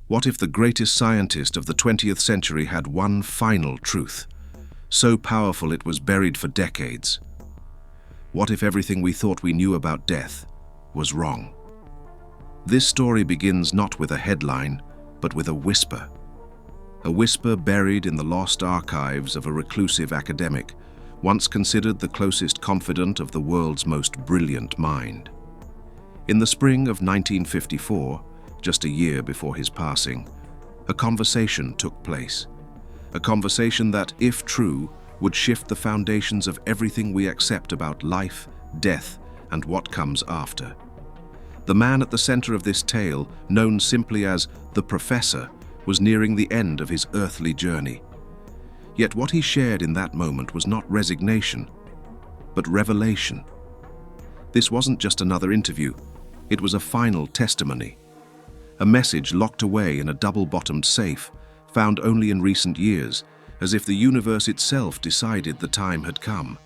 What if the greatest scientist of the 20th century had one final truth, so powerful it was buried for decades? What if everything we thought we knew about death was wrong? This story begins not with a headline, but with a whisper. A whisper buried in the lost archives of a reclusive academic, once considered the closest confidant of the world's most brilliant mind. In the spring of 1954, just a year before his passing, a conversation took place. A conversation that, if true, would shift the foundations of everything we accept about life, death, and what comes after. The man at the center of this tale, known simply as the Professor, was nearing the end of his earthly journey. Yet what he shared in that moment was not resignation, but revelation. This wasn't just another interview, it was a final testimony. A message locked away in a double-bottomed safe, found only in recent years, as if the universe itself decided the time had come.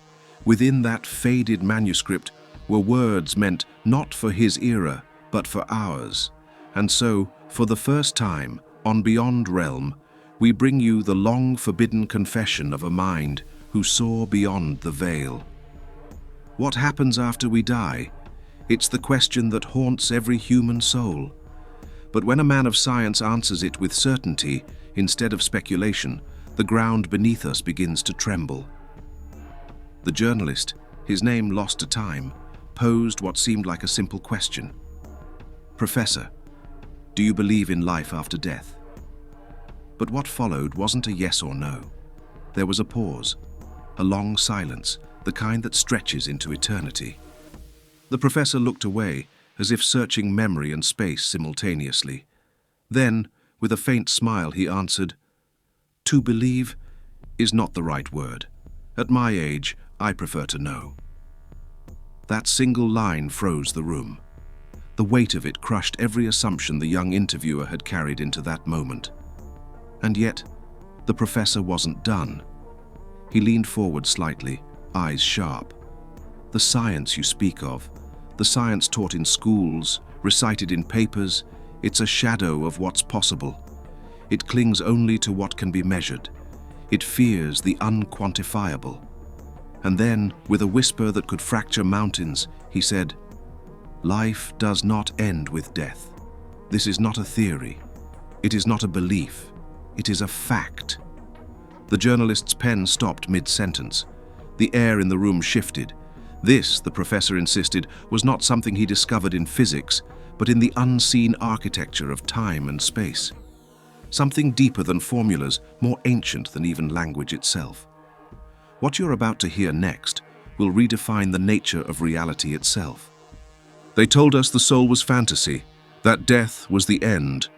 Within that faded manuscript were words meant not for his era, but for ours. And so, for the first time, on Beyond Realm, we bring you the long-forbidden confession of a mind who saw beyond the veil. What happens after we die? It's the question that haunts every human soul. But when a man of science answers it with certainty, instead of speculation, the ground beneath us begins to tremble. The journalist, his name lost to time, posed what seemed like a simple question. "Professor, do you believe in life after death?" But what followed wasn't a yes or no. There was a pause, a long silence, the kind that stretches into eternity. The professor looked away, as if searching memory and space simultaneously. Then, with a faint smile, he answered, "To believe is not the right word. At my age, I prefer to know." That single line froze the room. The weight of it crushed every assumption the young interviewer had carried into that moment. And yet, the professor wasn't done. He leaned forward slightly, eyes sharp. "The science you speak of, the science taught in schools, recited in papers, it's a shadow of what's possible. It clings only to what can be measured. It fears the unquantifiable." And then, with a whisper that could fracture mountains, he said, "Life does not end with death. This is not a theory. It is not a belief. It is a fact." The journalist's pen stopped mid-sentence. The air in the room shifted. This, the professor insisted, was not something he discovered in physics, but in the unseen architecture of time and space. Something deeper than formulas, more ancient than even language itself. What you're about to hear next will redefine the nature of reality itself. They told us the soul was fantasy, that death was the end.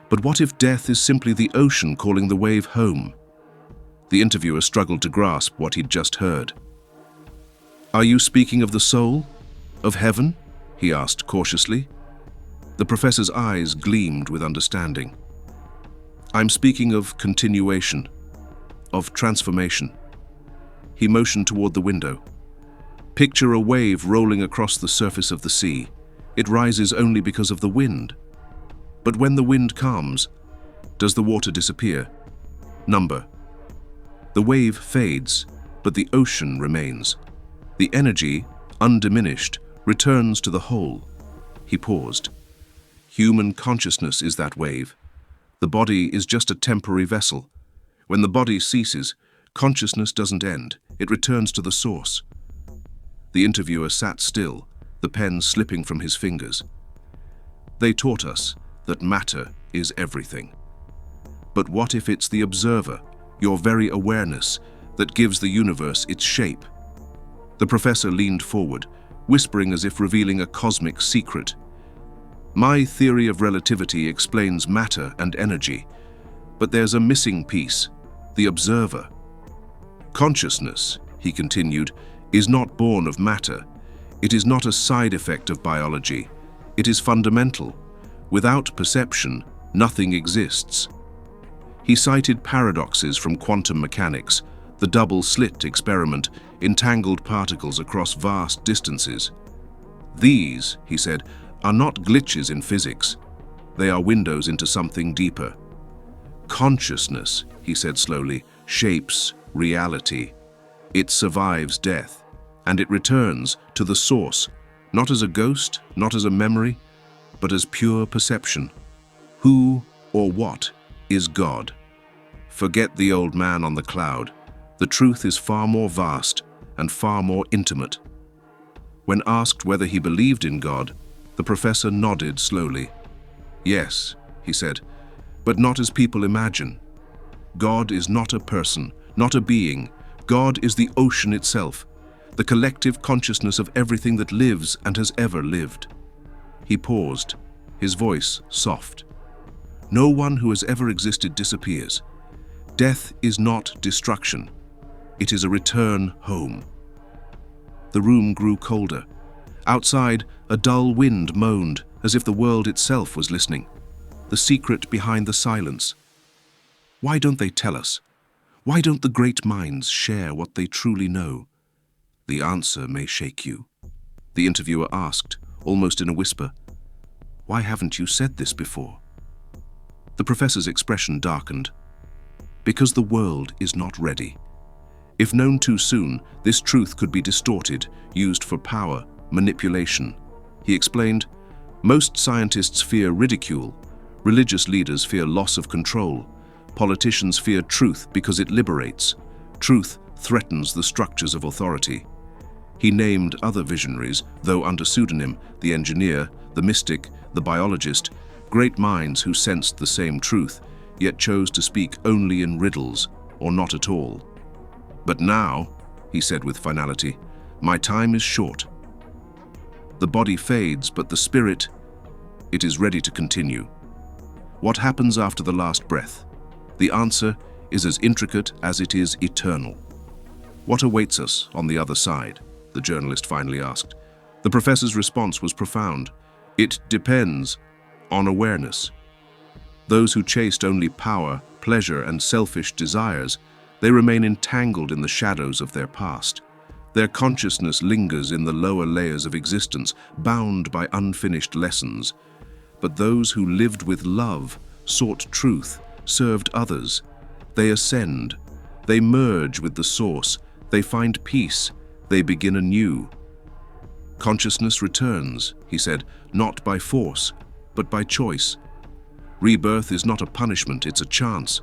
But what if death is simply the ocean calling the wave home? The interviewer struggled to grasp what he'd just heard. "Are you speaking of the soul? Of heaven?" he asked cautiously. The professor's eyes gleamed with understanding. "I'm speaking of continuation, of transformation." He motioned toward the window. "Picture a wave rolling across the surface of the sea. It rises only because of the wind. But when the wind calms, does the water disappear? Number. The wave fades, but the ocean remains. The energy, undiminished, returns to the whole." He paused. "Human consciousness is that wave. The body is just a temporary vessel. When the body ceases, consciousness doesn't end. It returns to the source." The interviewer sat still, the pen slipping from his fingers. "They taught us that matter is everything. But what if it's the observer, your very awareness, that gives the universe its shape?" The professor leaned forward, whispering as if revealing a cosmic secret. "My theory of relativity explains matter and energy, but there's a missing piece, the observer. Consciousness," he continued, "is not born of matter. It is not a side effect of biology. It is fundamental. Without perception, nothing exists." He cited paradoxes from quantum mechanics, the double-slit experiment, entangled particles across vast distances. "These," he said, "are not glitches in physics. They are windows into something deeper. Consciousness, he said slowly, shapes reality. It survives death, and it returns to the source, not as a ghost, not as a memory, but as pure perception. Who or what is God? Forget the old man on the cloud. The truth is far more vast and far more intimate. When asked whether he believed in God, the professor nodded slowly. Yes, he said, but not as people imagine. God is not a person, not a being. God is the ocean itself, the collective consciousness of everything that lives and has ever lived. He paused, his voice soft. No one who has ever existed disappears. Death is not destruction. It is a return home. The room grew colder. Outside, a dull wind moaned, as if the world itself was listening. The secret behind the silence. Why don't they tell us? Why don't the great minds share what they truly know? The answer may shake you. The interviewer asked, almost in a whisper. Why haven't you said this before? The professor's expression darkened. Because the world is not ready. If known too soon, this truth could be distorted, used for power, manipulation. He explained, most scientists fear ridicule, religious leaders fear loss of control, politicians fear truth because it liberates. Truth threatens the structures of authority. He named other visionaries, though under pseudonym, the engineer, the mystic, the biologist, great minds who sensed the same truth, yet chose to speak only in riddles, or not at all. But now, he said with finality, my time is short. The body fades, but the spirit, it is ready to continue. What happens after the last breath? The answer is as intricate as it is eternal. What awaits us on the other side? The journalist finally asked. The professor's response was profound. It depends on awareness. Those who chased only power, pleasure, and selfish desires, they remain entangled in the shadows of their past. Their consciousness lingers in the lower layers of existence, bound by unfinished lessons. But those who lived with love, sought truth, served others, they ascend, they merge with the source, they find peace, they begin anew. Consciousness returns, he said, not by force, but by choice. Rebirth is not a punishment, it's a chance.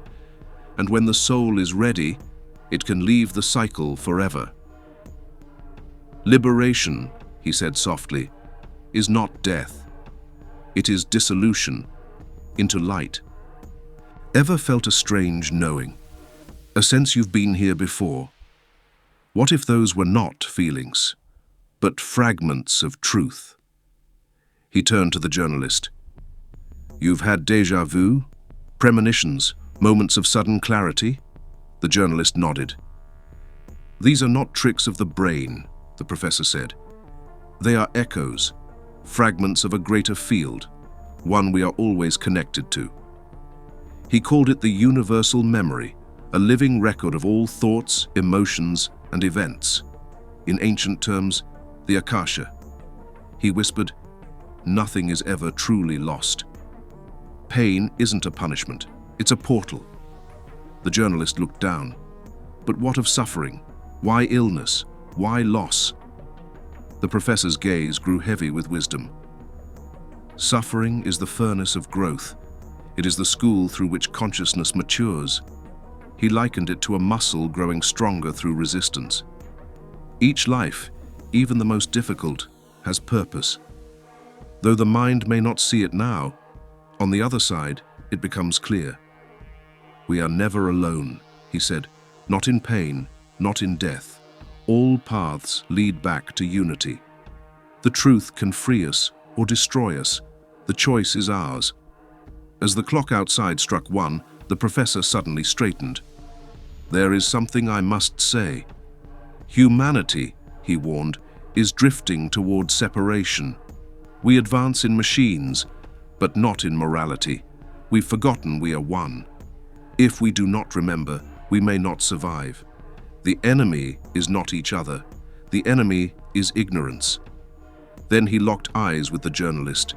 And when the soul is ready, it can leave the cycle forever. Liberation, he said softly, is not death. It is dissolution into light. Ever felt a strange knowing? A sense you've been here before? What if those were not feelings, but fragments of truth? He turned to the journalist. You've had déjà vu, premonitions, moments of sudden clarity? The journalist nodded. These are not tricks of the brain, the professor said. They are echoes, fragments of a greater field, one we are always connected to. He called it the universal memory, a living record of all thoughts, emotions, and events. In ancient terms, the Akasha. He whispered, nothing is ever truly lost. Pain isn't a punishment, it's a portal. The journalist looked down. But what of suffering? Why illness? Why loss? The professor's gaze grew heavy with wisdom. Suffering is the furnace of growth. It is the school through which consciousness matures. He likened it to a muscle growing stronger through resistance. Each life, even the most difficult, has purpose. Though the mind may not see it now, on the other side, it becomes clear. We are never alone, he said, not in pain, not in death. All paths lead back to unity. The truth can free us or destroy us. The choice is ours. As the clock outside struck 1, the professor suddenly straightened. There is something I must say. Humanity, he warned, is drifting toward separation. We advance in machines, but not in morality. We've forgotten we are one. If we do not remember, we may not survive. The enemy is not each other. The enemy is ignorance. Then he locked eyes with the journalist.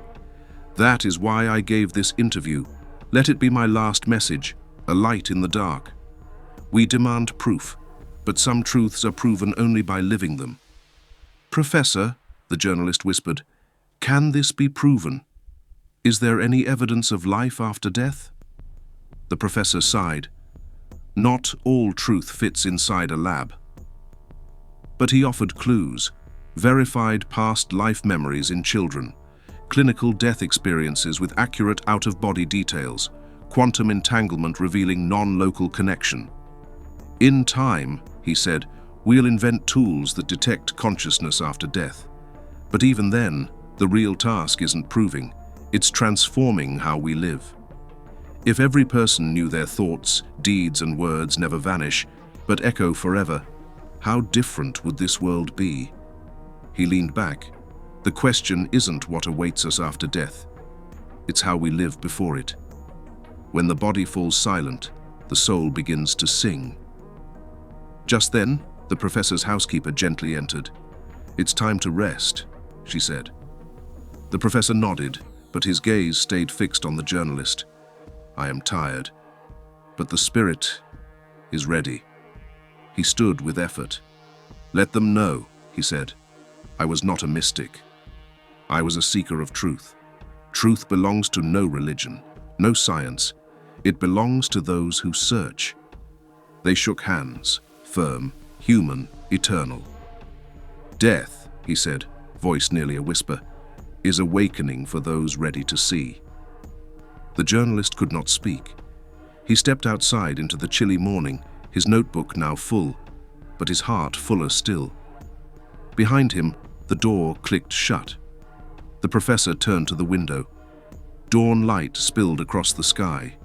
That is why I gave this interview. Let it be my last message, a light in the dark. We demand proof, but some truths are proven only by living them. Professor, the journalist whispered, can this be proven? Is there any evidence of life after death? The professor sighed. Not all truth fits inside a lab. But he offered clues, verified past life memories in children, clinical death experiences with accurate out-of-body details, quantum entanglement revealing non-local connection. In time, he said, we'll invent tools that detect consciousness after death. But even then, the real task isn't proving, it's transforming how we live. If every person knew their thoughts, deeds and words never vanish, but echo forever, how different would this world be? He leaned back. The question isn't what awaits us after death. It's how we live before it. When the body falls silent, the soul begins to sing. Just then, the professor's housekeeper gently entered. It's time to rest, she said. The professor nodded, but his gaze stayed fixed on the journalist. I am tired, but the spirit is ready. He stood with effort. Let them know, he said. I was not a mystic. I was a seeker of truth. Truth belongs to no religion, no science. It belongs to those who search. They shook hands, firm, human, eternal. Death, he said, voice nearly a whisper, is awakening for those ready to see. The journalist could not speak. He stepped outside into the chilly morning, his notebook now full, but his heart fuller still. Behind him, the door clicked shut. The professor turned to the window. Dawn light spilled across the sky.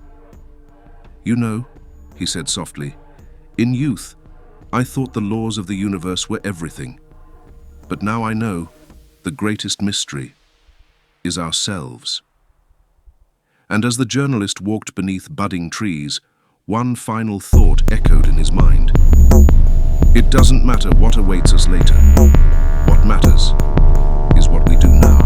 You know, he said softly, in youth, I thought the laws of the universe were everything. But now I know the greatest mystery is ourselves. And as the journalist walked beneath budding trees, one final thought echoed in his mind. It doesn't matter what awaits us later. What matters is what we do now.